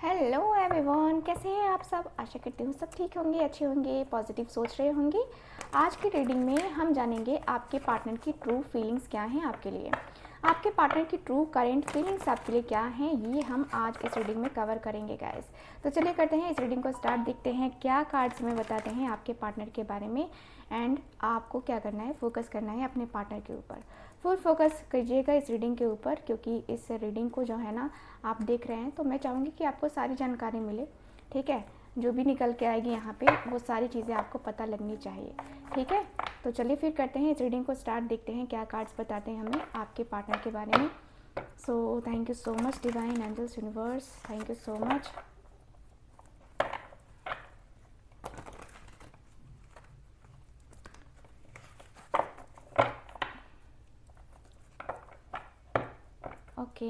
Hello everyone, कैसे हैं आप सब। आशा करती हूँ सब ठीक होंगे, अच्छे होंगे, पॉजिटिव सोच रहे होंगे। आज की रीडिंग में हम जानेंगे आपके पार्टनर की ट्रू फीलिंग्स क्या हैं आपके लिए। आपके पार्टनर की ट्रू करेंट फीलिंग्स आपके लिए क्या हैं, ये हम आज इस रीडिंग में कवर करेंगे गाइस। तो चलिए करते हैं इस रीडिंग को स्टार्ट। देखते हैं क्या कार्ड्स हमें बताते हैं आपके पार्टनर के बारे में एंड आपको क्या करना है, फोकस करना है अपने पार्टनर के ऊपर। फुल फोकस कीजिएगा इस रीडिंग के ऊपर, क्योंकि इस रीडिंग को जो है ना आप देख रहे हैं तो मैं चाहूँगी कि आपको सारी जानकारी मिले। ठीक है, जो भी निकल के आएगी यहाँ पे वो सारी चीज़ें आपको पता लगनी चाहिए। ठीक है, तो चलिए फिर करते हैं इस रीडिंग को स्टार्ट। देखते हैं क्या कार्ड्स बताते हैं हमें आपके पार्टनर के बारे में। So thank you so much divine angels universe, thank you so much. Okay,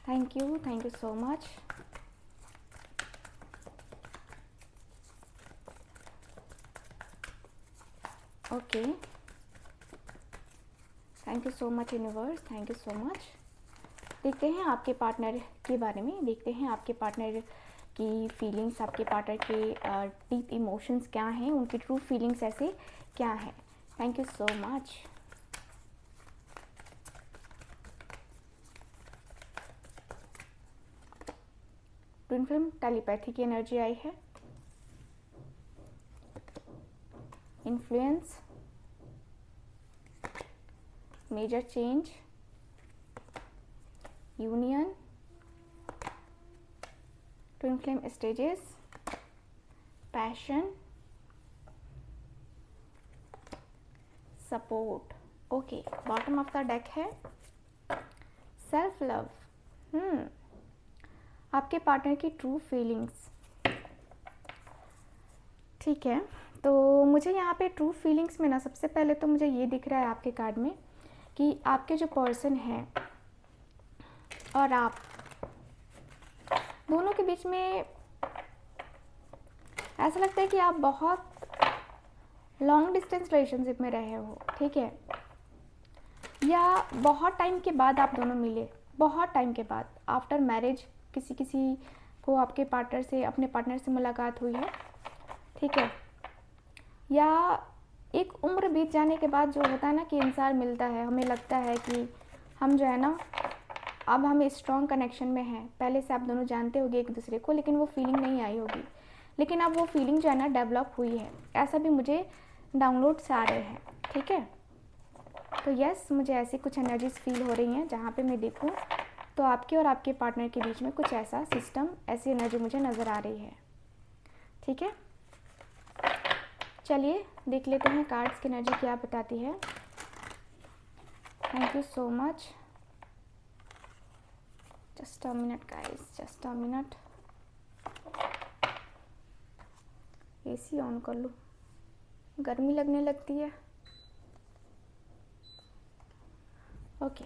thank you so much. Okay, thank you so much universe, thank you so much. देखते हैं आपके पार्टनर के बारे में, देखते हैं आपके पार्टनर की फीलिंग्स, आपके पार्टनर के डीप इमोशंस क्या हैं, उनकी ट्रू फीलिंग्स ऐसे क्या हैं। Thank you so much. Twin flame telepathy की एनर्जी आई है। Influence, major change, union, twin flame stages, passion, support. Okay, bottom of the deck है सेल्फ लव। आपके पार्टनर की ट्रू फीलिंग्स। ठीक है, तो मुझे यहाँ पे ट्रू फीलिंग्स में ना सबसे पहले तो मुझे ये दिख रहा है आपके कार्ड में कि आपके जो पर्सन है और आप दोनों के बीच में ऐसा लगता है कि आप बहुत लॉन्ग डिस्टेंस रिलेशनशिप में रहे हो। ठीक है, या बहुत टाइम के बाद आप दोनों मिले, बहुत टाइम के बाद आफ्टर मैरिज किसी किसी को आपके पार्टनर से, अपने पार्टनर से मुलाकात हुई है। ठीक है, या एक उम्र बीत जाने के बाद जो होता है ना कि इंसान मिलता है, हमें लगता है कि हम जो है ना अब हम स्ट्रॉन्ग कनेक्शन में हैं। पहले से आप दोनों जानते होंगे एक दूसरे को, लेकिन वो फीलिंग नहीं आई होगी, लेकिन अब वो फीलिंग जो है ना डेवलप हुई है। ऐसा भी मुझे डाउनलोड्स आ रहे हैं। ठीक है, तो यस, मुझे ऐसी कुछ एनर्जीज फील हो रही हैं जहाँ पे मैं देखूँ तो आपके और आपके पार्टनर के बीच में कुछ ऐसा सिस्टम, ऐसी एनर्जी मुझे नज़र आ रही है। ठीक है, चलिए देख लेते हैं कार्ड्स की एनर्जी क्या बताती है। Thank you so much. Just a minute guys, just a minute. AC on कर लूँ, गर्मी लगने लगती है। Okay,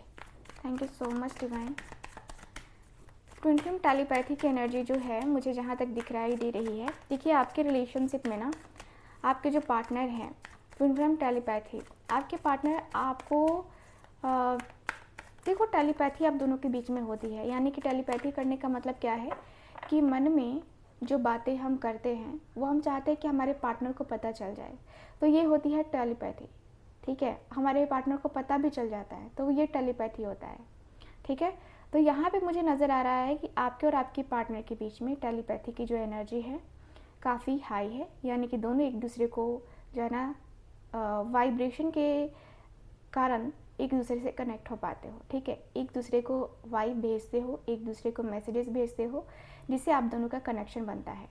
thank you so much divine. Twin flame telepathy की एनर्जी जो है मुझे जहाँ तक दिखाई दे रही है, देखिए आपके रिलेशनशिप में ना आपके जो पार्टनर हैं, ट्विन फ्लेम टेलीपैथी, आपके पार्टनर आपको देखो टेलीपैथी आप दोनों के बीच में होती है। यानी कि टेलीपैथी करने का मतलब क्या है कि मन में जो बातें हम करते हैं वो हम चाहते हैं कि हमारे पार्टनर को पता चल जाए, तो ये होती है टेलीपैथी। ठीक है, हमारे पार्टनर को पता भी चल जाता है तो ये टेलीपैथी होता है। ठीक है, तो यहाँ पे मुझे नज़र आ रहा है कि आपके और आपकी पार्टनर के बीच में टेलीपैथी की जो एनर्जी है काफ़ी हाई है। यानी कि दोनों एक दूसरे को जो है ना वाइब्रेशन के कारण एक दूसरे से कनेक्ट हो पाते हो। ठीक है, एक दूसरे को वाइब भेजते हो, एक दूसरे को मैसेजेस भेजते हो, जिससे आप दोनों का कनेक्शन बनता है।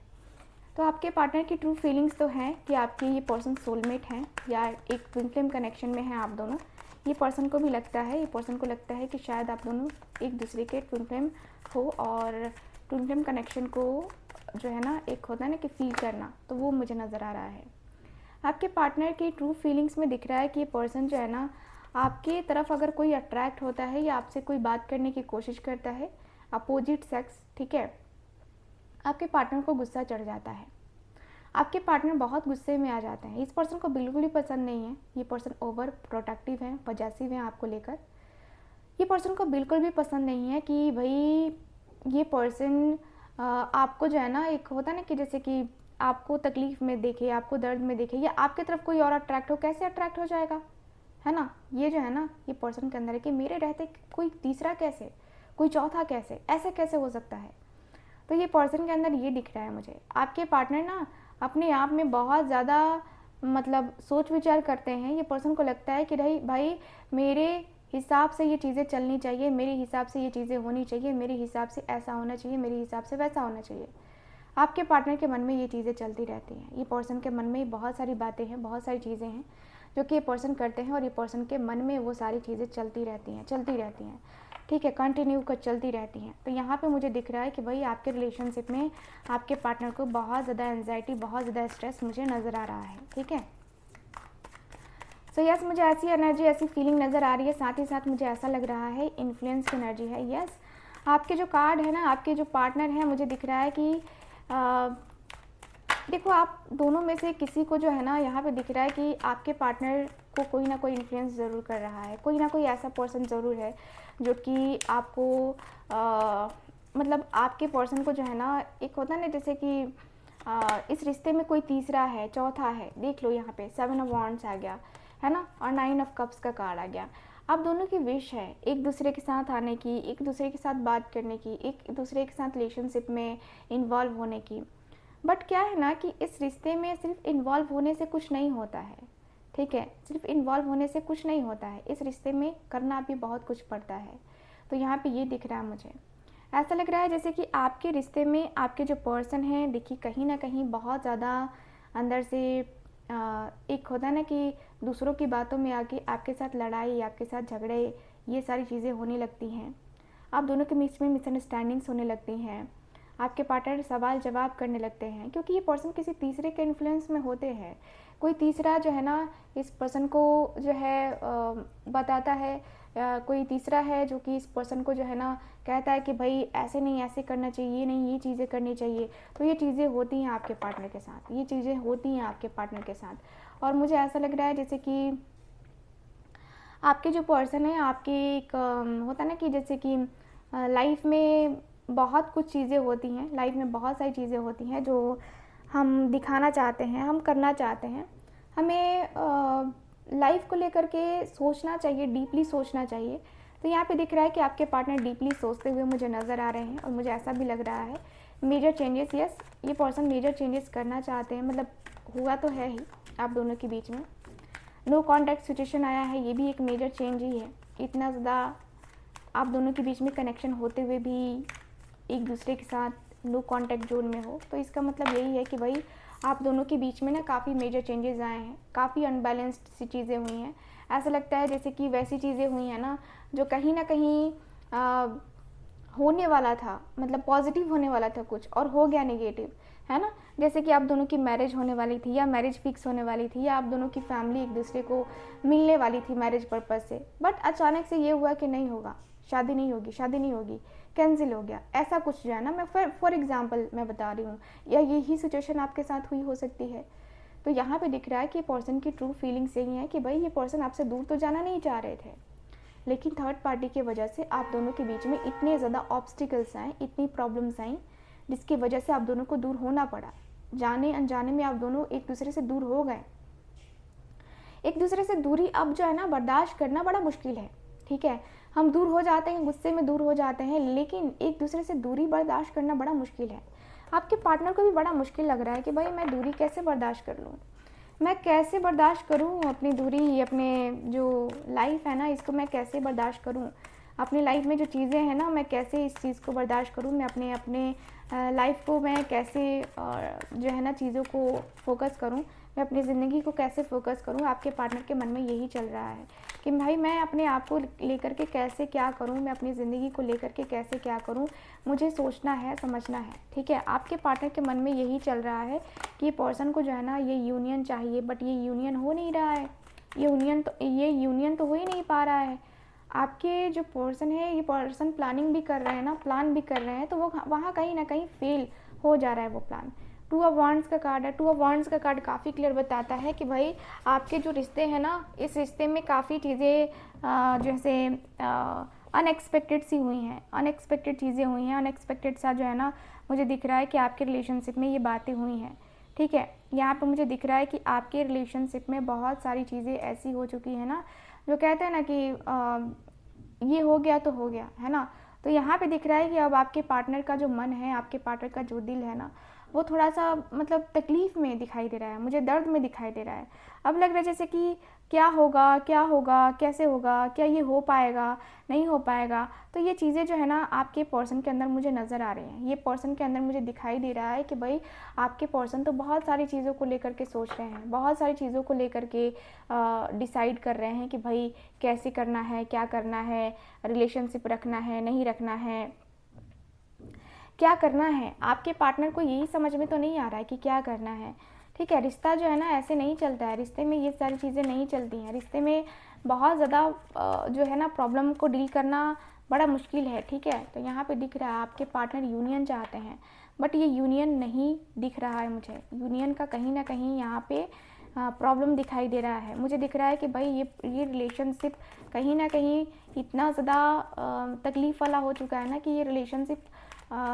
तो आपके पार्टनर की ट्रू फीलिंग्स तो हैं कि आपके ये पर्सन सोलमेट हैं या एक ट्विन फ्लेम कनेक्शन में हैं आप दोनों। ये पर्सन को भी लगता है, ये पर्सन को लगता है कि शायद आप दोनों एक दूसरे के ट्विन फ्लेम हो, और ट्विन फ्लेम कनेक्शन को जो है ना एक होता है ना कि फील करना, तो वो मुझे नज़र आ रहा है। आपके पार्टनर की ट्रू फीलिंग्स में दिख रहा है कि ये पर्सन जो है ना आपके तरफ अगर कोई अट्रैक्ट होता है या आपसे कोई बात करने की कोशिश करता है, अपोजिट सेक्स, ठीक है, आपके पार्टनर को गुस्सा चढ़ जाता है। आपके पार्टनर बहुत गुस्से में आ जाते हैं। इस पर्सन को बिल्कुल भी पसंद नहीं है, ये पर्सन ओवर प्रोटेक्टिव है, पॉजेसिव है आपको लेकर। ये पर्सन को बिल्कुल भी पसंद नहीं है कि भाई ये पर्सन आपको जो है ना, एक होता है ना कि जैसे कि आपको तकलीफ़ में देखे, आपको दर्द में देखे, या आपकी तरफ कोई और अट्रैक्ट हो, कैसे अट्रैक्ट हो जाएगा, है ना? ये जो है ना, ये पर्सन के अंदर है कि मेरे रहते कोई तीसरा कैसे, कोई चौथा कैसे, ऐसे कैसे हो सकता है। तो ये पर्सन के अंदर ये दिख रहा है मुझे। आपके पार्टनर ना अपने आप में बहुत ज़्यादा मतलब सोच विचार करते हैं। ये पर्सन को लगता है कि भाई मेरे हिसाब से ये चीज़ें चलनी चाहिए, मेरे हिसाब से ये चीज़ें होनी चाहिए, मेरे हिसाब से ऐसा होना चाहिए, मेरे हिसाब से वैसा होना चाहिए। आपके पार्टनर के मन में ये चीज़ें चलती रहती हैं। ये पर्सन के मन में बहुत सारी बातें हैं, बहुत सारी चीज़ें हैं जो कि ये पर्सन करते हैं, और ये पर्सन के मन में वो सारी चीज़ें चलती रहती हैं, ठीक है, कंटिन्यू कर चलती रहती हैं। तो यहाँ पे मुझे दिख रहा है कि भाई आपके रिलेशनशिप में आपके पार्टनर को बहुत ज़्यादा एंजाइटी, बहुत ज़्यादा स्ट्रेस मुझे नज़र आ रहा है, ठीक है। सो यस, मुझे ऐसी एनर्जी, ऐसी फीलिंग नज़र आ रही है। साथ ही साथ मुझे ऐसा लग रहा है इन्फ्लुएंस की एनर्जी है। यस, आपके जो कार्ड है ना, आपके जो पार्टनर हैं, मुझे दिख रहा है कि देखो आप दोनों में से किसी को जो है ना, यहाँ पे दिख रहा है कि आपके पार्टनर को कोई ना कोई इन्फ्लुएंस ज़रूर कर रहा है। कोई ना कोई ऐसा पर्सन ज़रूर है जो कि आपको मतलब आपके पर्सन को जो है ना, एक होता है ना जैसे कि इस रिश्ते में कोई तीसरा है, चौथा है। देख लो यहाँ पे 7 ऑफ वॉन्ड्स आ गया है ना, और 9 ऑफ कप्स का कार्ड आ गया। आप दोनों की विश है एक दूसरे के साथ आने की, एक दूसरे के साथ बात करने की, एक दूसरे के साथ रिलेशनशिप में इन्वॉल्व होने की। बट क्या है ना कि इस रिश्ते में सिर्फ इन्वॉल्व होने से कुछ नहीं होता है, ठीक है, सिर्फ इन्वॉल्व होने से कुछ नहीं होता है। इस रिश्ते में करना भी बहुत कुछ पड़ता है। तो यहाँ पे ये दिख रहा है मुझे, ऐसा लग रहा है जैसे कि आपके रिश्ते में आपके जो पर्सन हैं, देखिए कहीं ना कहीं बहुत ज़्यादा अंदर से एक होता है ना कि दूसरों की बातों में आके आपके साथ लड़ाई, आपके साथ झगड़े, ये सारी चीज़ें होने लगती हैं। आप दोनों के बीच में मिसअंडरस्टैंडिंग्स होने लगती हैं। आपके पार्टनर सवाल जवाब करने लगते हैं, क्योंकि ये पर्सन किसी तीसरे के इन्फ्लुएंस में होते हैं। कोई तीसरा जो है ना, इस पर्सन को जो है बताता है, कोई तीसरा है जो कि इस पर्सन को जो है ना कहता है कि भाई ऐसे नहीं, ऐसे करना चाहिए, ये नहीं, ये चीज़ें करनी चाहिए। तो ये चीज़ें होती हैं आपके पार्टनर के साथ, ये चीज़ें होती हैं आपके पार्टनर के साथ। और मुझे ऐसा लग रहा है जैसे कि आपके जो पर्सन है, आपके एक होता है ना कि जैसे कि लाइफ में बहुत कुछ चीज़ें होती हैं, लाइफ में बहुत सारी चीज़ें होती हैं जो हम दिखाना चाहते हैं, हम करना चाहते हैं। हमें लाइफ को लेकर के सोचना चाहिए, डीपली सोचना चाहिए। तो यहाँ पे दिख रहा है कि आपके पार्टनर डीपली सोचते हुए मुझे नज़र आ रहे हैं, और मुझे ऐसा भी लग रहा है मेजर चेंजेस, यस, ये पर्सन मेजर चेंजेस करना चाहते हैं। मतलब हुआ तो है ही आप दोनों के बीच में, नो कॉन्टैक्ट सिचुएशन आया है, ये भी एक मेजर चेंज ही है। इतना ज़्यादा आप दोनों के बीच में कनेक्शन होते हुए भी एक दूसरे के साथ नो कॉन्टैक्ट जोन में हो, तो इसका मतलब यही है कि भाई आप दोनों के बीच में ना काफ़ी मेजर चेंजेस आए हैं, काफ़ी अनबैलेंस्ड सी चीज़ें हुई हैं। ऐसा लगता है जैसे कि वैसी चीज़ें हुई हैं ना जो कहीं ना कहीं होने वाला था, मतलब पॉजिटिव होने वाला था कुछ, और हो गया नेगेटिव, है ना। जैसे कि आप दोनों की मैरिज होने वाली थी, या मैरिज फिक्स होने वाली थी, या आप दोनों की फैमिली एक दूसरे को मिलने वाली थी मैरिज पर्पज़ से, बट अचानक से ये हुआ कि नहीं होगा, शादी नहीं होगी, शादी नहीं होगी, कैंसिल हो गया, ऐसा कुछ जो है ना, मैं फॉर एग्जांपल मैं बता रही हूँ, या यही सिचुएशन आपके साथ हुई हो सकती है। तो यहाँ पे दिख रहा है कि पर्सन की ट्रू फीलिंग्स यही है कि भाई ये पर्सन आपसे दूर तो जाना नहीं चाह रहे थे, लेकिन थर्ड पार्टी की वजह से आप दोनों के बीच में इतने ज़्यादा ऑब्स्टिकल्स आए, इतनी प्रॉब्लम्स आई, जिसकी वजह से आप दोनों को दूर होना पड़ा। जाने अनजाने में आप दोनों एक दूसरे से दूर हो गए। एक दूसरे से दूरी अब जो है ना बर्दाश्त करना बड़ा मुश्किल है, ठीक है। हम दूर हो जाते हैं, गुस्से में दूर हो जाते हैं, लेकिन एक दूसरे से दूरी बर्दाश्त करना बड़ा मुश्किल है। आपके पार्टनर को भी बड़ा मुश्किल लग रहा है कि भाई मैं दूरी कैसे बर्दाश्त कर लूँ, मैं कैसे बर्दाश्त करूँ अपनी दूरी, अपने जो लाइफ है ना इसको मैं कैसे बर्दाश्त करूँ, अपनी लाइफ में जो चीज़ें हैं ना मैं कैसे इस चीज़ को बर्दाश्त करूँ, मैं अपने लाइफ को मैं कैसे जो है ना चीज़ों को फोकस करूँ, मैं अपनी ज़िंदगी को कैसे फोकस करूँ। आपके पार्टनर के मन में यही चल रहा है कि भाई मैं अपने आप को लेकर के कैसे क्या करूँ, मैं अपनी ज़िंदगी को लेकर के कैसे क्या करूँ, मुझे सोचना है, समझना है, ठीक है। आपके पार्टनर के मन में यही चल रहा है कि पर्सन को जो है ना ये यूनियन चाहिए, बट ये यूनियन हो नहीं रहा है, ये यूनियन तो हो ही नहीं पा रहा है। आपके जो पर्सन है, ये पर्सन प्लानिंग भी कर रहे हैं ना, प्लान भी कर रहे हैं, तो वो वहाँ कहीं ना कहीं फेल हो जा रहा है वो प्लान। 2 ऑफ वांड्स का कार्ड है। 2 ऑफ वांड्स का कार्ड काफ़ी क्लियर बताता है कि भाई आपके जो रिश्ते हैं ना, इस रिश्ते में काफ़ी चीज़ें जैसे अनएक्सपेक्टेड सी हुई हैं, अनएक्सपेक्टेड चीज़ें हुई हैं, अनएक्सपेक्टेड सा जो है ना मुझे दिख रहा है कि आपके रिलेशनशिप में ये बातें हुई हैं, ठीक है। यहाँ पे मुझे दिख रहा है कि आपके रिलेशनशिप में बहुत सारी चीज़ें ऐसी हो चुकी हैं ना, जो कहते हैं ना कि ये हो गया तो हो गया, है ना। तो यहाँ पे दिख रहा है कि अब आपके पार्टनर का जो मन है, आपके पार्टनर का जो दिल है ना, वो थोड़ा सा मतलब तकलीफ़ में दिखाई दे रहा है, मुझे दर्द में दिखाई दे रहा है। अब लग रहा है जैसे कि क्या होगा, क्या होगा, कैसे होगा, क्या ये हो पाएगा, नहीं हो पाएगा। तो ये चीज़ें जो है ना आपके पर्सन के अंदर मुझे नज़र आ रही हैं, ये पर्सन के अंदर मुझे दिखाई दे रहा है कि भाई आपके पर्सन तो बहुत सारी चीज़ों को लेकर के सोच रहे हैं, बहुत सारी चीज़ों को लेकर के डिसाइड कर रहे हैं कि भाई कैसे करना है, क्या करना है, रिलेशनशिप रखना है, नहीं रखना है, क्या करना है। आपके पार्टनर को यही समझ में तो नहीं आ रहा है कि क्या करना है, ठीक है। रिश्ता जो है ना ऐसे नहीं चलता है, रिश्ते में ये सारी चीज़ें नहीं चलती हैं, रिश्ते में बहुत ज़्यादा जो है ना प्रॉब्लम को डील करना बड़ा मुश्किल है, ठीक है। तो यहाँ पे दिख रहा है आपके पार्टनर यूनियन चाहते हैं, बट ये यूनियन नहीं दिख रहा है मुझे, यूनियन का कहीं ना कहीं यहाँ पे प्रॉब्लम दिखाई दे रहा है। मुझे दिख रहा है कि भाई ये रिलेशनशिप कहीं ना कहीं इतना ज़्यादा तकलीफ़ वाला हो चुका है ना कि ये रिलेशनशिप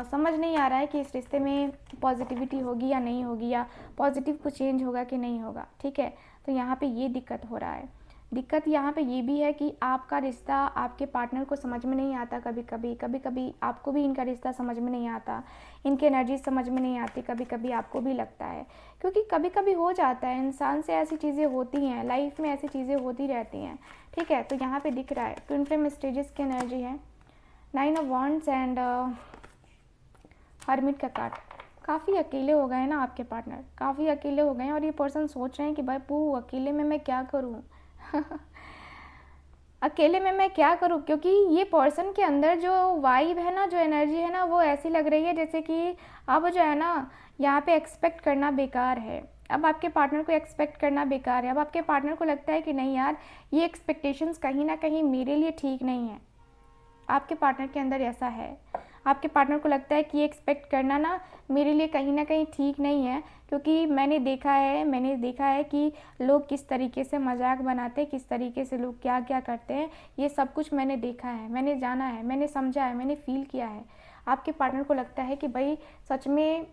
समझ नहीं आ रहा है कि इस रिश्ते में पॉजिटिविटी होगी या नहीं होगी, या पॉजिटिव कुछ चेंज होगा कि नहीं होगा, ठीक है। तो यहाँ पे ये दिक्कत हो रहा है। दिक्कत यहाँ पे ये भी है कि आपका रिश्ता आपके पार्टनर को समझ में नहीं आता, कभी कभी आपको भी इनका रिश्ता समझ में नहीं आता, इनकी एनर्जी समझ में नहीं आती, कभी कभी आपको भी लगता है, क्योंकि कभी कभी हो जाता है, इंसान से ऐसी चीज़ें होती हैं, लाइफ में ऐसी चीज़ें होती रहती हैं, ठीक है। तो यहाँ पे दिख रहा है ट्विन फ्लेम स्टेजेस की एनर्जी है, 9 ऑफ वॉन्ड्स एंड हर्मिट का कार्ड। काफ़ी अकेले हो गए ना आपके पार्टनर, काफ़ी अकेले हो गए हैं, और ये पर्सन सोच रहे हैं कि भाई अकेले में मैं क्या करूँ अकेले में मैं क्या करूँ, क्योंकि ये पर्सन के अंदर जो वाइब है ना, जो एनर्जी है ना, वो ऐसी लग रही है जैसे कि अब जो है ना यहाँ पे एक्सपेक्ट करना बेकार है। अब आपके पार्टनर को एक्सपेक्ट करना बेकार है। अब आपके पार्टनर को लगता है कि नहीं यार, ये एक्सपेक्टेशंस कहीं ना कहीं मेरे लिए ठीक नहीं है। आपके पार्टनर के अंदर ऐसा है, आपके पार्टनर को लगता है कि ये एक्सपेक्ट करना ना मेरे लिए कहीं ना कहीं ठीक नहीं है, क्योंकि मैंने देखा है कि लोग किस तरीके से मजाक बनाते हैं, किस तरीके से लोग क्या क्या करते हैं, ये सब कुछ मैंने देखा है, मैंने जाना है, मैंने समझा है, मैंने फील किया है। आपके पार्टनर को लगता है कि भाई सच में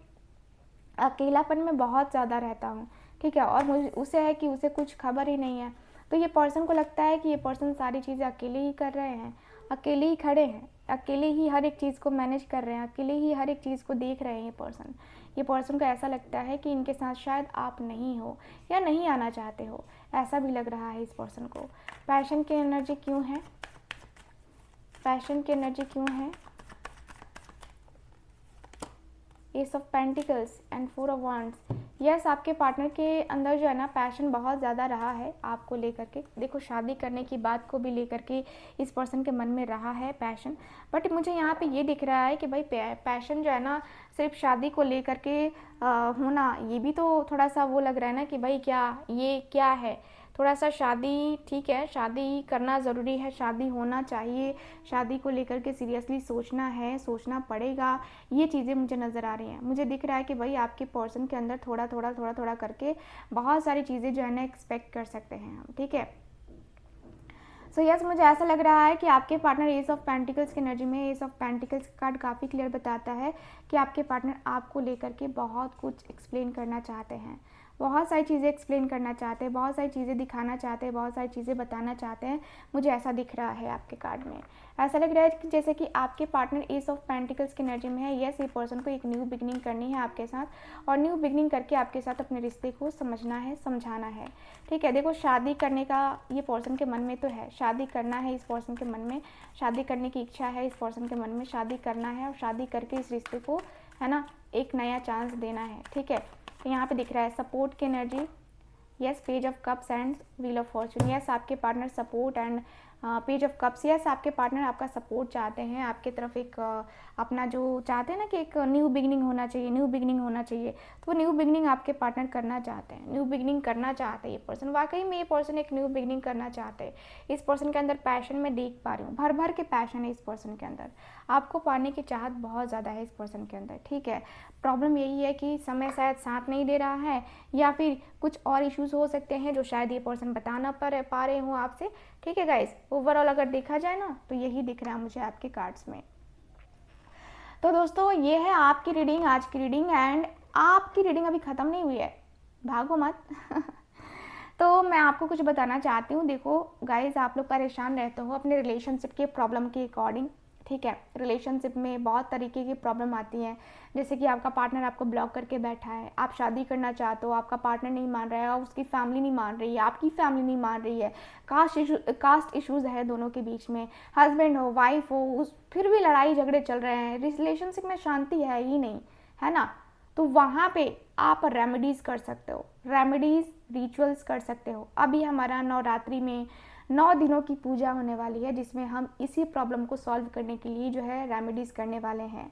अकेलापन में बहुत ज़्यादा रहता हूँ, ठीक है, और मुझे उसे है कि उसे कुछ खबर ही नहीं है। तो ये पर्सन को लगता है कि ये पर्सन सारी चीज़ें अकेले ही कर रहे हैं, अकेले ही खड़े हैं, अकेले ही हर एक चीज़ को मैनेज कर रहे हैं, अकेले ही हर एक चीज़ को देख रहे हैं। ये पर्सन को ऐसा लगता है कि इनके साथ शायद आप नहीं हो या नहीं आना चाहते हो, ऐसा भी लग रहा है इस पर्सन को। पैशन की एनर्जी क्यों है, पैशन की एनर्जी क्यों है, S of pentacles and 4 of wands. Yes, आपके पार्टनर के अंदर जो है ना पैशन बहुत ज़्यादा रहा है आपको लेकर के। देखो, शादी करने की बात को भी लेकर के इस पर्सन के मन में रहा है पैशन, बट मुझे यहाँ पे ये दिख रहा है कि भाई पैशन जो है ना सिर्फ शादी को लेकर के होना, ये भी तो थोड़ा सा वो लग रहा है ना कि भाई ये क्या है। थोड़ा सा शादी, ठीक है, शादी करना ज़रूरी है, शादी होना चाहिए, शादी को लेकर के सीरियसली सोचना है, सोचना पड़ेगा, ये चीज़ें मुझे नज़र आ रही हैं। मुझे दिख रहा है कि भाई आपके पर्सन के अंदर थोड़ा थोड़ा करके बहुत सारी चीज़ें जो है ना एक्सपेक्ट कर सकते हैं हम, ठीक है। सो यस, मुझे ऐसा लग रहा है कि आपके पार्टनर एस ऑफ पेंटिकल्स की एनर्जी में, एस ऑफ पेंटिकल्स का कार्ड काफ़ी क्लियर बताता है कि आपके पार्टनर आपको लेकर के बहुत कुछ एक्सप्लेन करना चाहते हैं, बहुत सारी चीज़ें एक्सप्लेन करना चाहते हैं, बहुत सारी चीज़ें दिखाना चाहते हैं, बहुत सारी चीज़ें बताना चाहते हैं। मुझे ऐसा दिख रहा है आपके कार्ड में, ऐसा लग रहा है कि जैसे कि आपके पार्टनर एस ऑफ पेंटिकल्स की एनर्जी में है। यस, ये पर्सन को एक न्यू बिगनिंग करनी है आपके साथ, और न्यू बिगनिंग करके आपके साथ अपने रिश्ते को समझना है, समझाना है, ठीक है। देखो, शादी करने का ये पर्सन के मन में तो है, शादी करना है इस पर्सन के मन में, शादी करने की इच्छा है इस पर्सन के मन में, शादी करना है और शादी करके इस रिश्ते को, है ना, एक नया चांस देना है, ठीक है। तो यहाँ पे दिख रहा है सपोर्ट की energy, yes, page of cups and wheel of fortune. Yes, आपके partner support and page of cups. Yes, आपके पार्टनर आपका सपोर्ट चाहते हैं, आपके तरफ एक अपना जो चाहते हैं ना कि एक न्यू बिगनिंग होना चाहिए, न्यू बिगनिंग होना चाहिए, तो वो न्यू बिगनिंग आपके पार्टनर करना चाहते हैं, न्यू बिगनिंग करना चाहते हैं ये पर्सन। वाकई में ये पर्सन एक न्यू बिगनिंग करना चाहते हैं। इस पर्सन के अंदर पैशन मैं देख पा रही हूँ, भर भर के पैशन है इस पर्सन के अंदर, आपको पाने की चाहत बहुत ज़्यादा है इस पर्सन के अंदर, ठीक है। प्रॉब्लम यही है कि समय शायद साथ नहीं दे रहा है, या फिर कुछ और इश्यूज़ हो सकते हैं जो शायद ये पर्सन बता ना पा रहे हों आपसे, ठीक है गाइस, ओवरऑल अगर देखा जाए ना तो यही दिख रहा है मुझे आपके कार्ड्स में। तो दोस्तों ये है आपकी रीडिंग, आज की रीडिंग, एंड आपकी रीडिंग अभी ख़त्म नहीं हुई है, भागो मत। तो मैं आपको कुछ बताना चाहती हूँ। देखो गाइस, आप लोग परेशान रहते हो अपने रिलेशनशिप के प्रॉब्लम के अकॉर्डिंग, ठीक है। रिलेशनशिप में बहुत तरीके की प्रॉब्लम आती है, जैसे कि आपका पार्टनर आपको ब्लॉक करके बैठा है, आप शादी करना चाहते हो, आपका पार्टनर नहीं मान रहा है, और उसकी फैमिली नहीं मान रही है, आपकी फैमिली नहीं मान रही है, कास्ट इश्यूज़ है दोनों के बीच में, हस्बैंड हो वाइफ हो, उस फिर भी लड़ाई झगड़े चल रहे हैं, रिलेशनशिप में शांति है ही नहीं, है ना। तो वहाँ पे आप रेमेडीज़ कर सकते हो, रेमेडीज़ रिचुअल्स कर सकते हो। अभी हमारा नवरात्रि में 9 दिनों की पूजा होने वाली है, जिसमें हम इसी प्रॉब्लम को सॉल्व करने के लिए जो है रेमेडीज़ करने वाले हैं,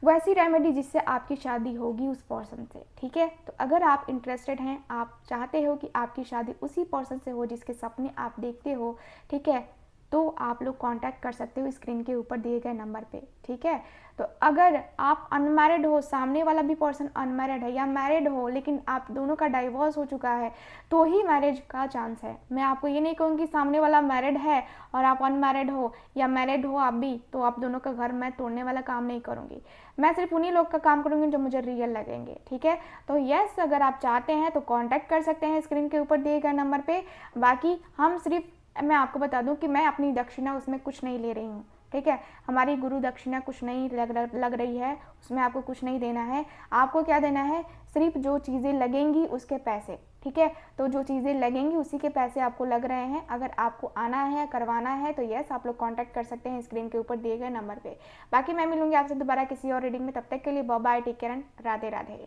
वैसी रेमेडी जिससे आपकी शादी होगी उस पर्सन से, ठीक है। तो अगर आप इंटरेस्टेड हैं, आप चाहते हो कि आपकी शादी उसी पर्सन से हो जिसके सपने आप देखते हो, ठीक है, तो आप लोग कांटेक्ट कर सकते हो स्क्रीन के ऊपर दिए गए नंबर पे, ठीक है। तो अगर आप अनमैरिड हो, सामने वाला भी पर्सन अनमैरिड है, या मैरिड हो लेकिन आप दोनों का डाइवोर्स हो चुका है, तो ही मैरिज का चांस है। मैं आपको ये नहीं कहूँगी सामने वाला मैरिड है और आप अनमैरिड हो, या मैरिड हो आप भी, तो आप दोनों का घर मैं तोड़ने वाला काम नहीं करूँगी। मैं सिर्फ उन्हीं लोग का काम करूँगी जो मुझे रियल लगेंगे, ठीक है। तो यस, अगर आप चाहते हैं तो कॉन्टैक्ट कर सकते हैं स्क्रीन के ऊपर दिए गए नंबर पर। बाकी हम सिर्फ, मैं आपको बता दूं कि मैं अपनी दक्षिणा उसमें कुछ नहीं ले रही हूँ, ठीक है। हमारी गुरु दक्षिणा कुछ नहीं लग रही है, उसमें आपको कुछ नहीं देना है। आपको क्या देना है, सिर्फ जो चीज़ें लगेंगी उसके पैसे, ठीक है। तो जो चीज़ें लगेंगी उसी के पैसे आपको लग रहे हैं। अगर आपको आना है, करवाना है, तो यस आप लोग कांटेक्ट कर सकते हैं स्क्रीन के ऊपर दिए गए नंबर पे। बाकी मैं मिलूंगी आपसे दोबारा किसी और रीडिंग में, तब तक के लिए bye bye, take care and Radhe Radhe.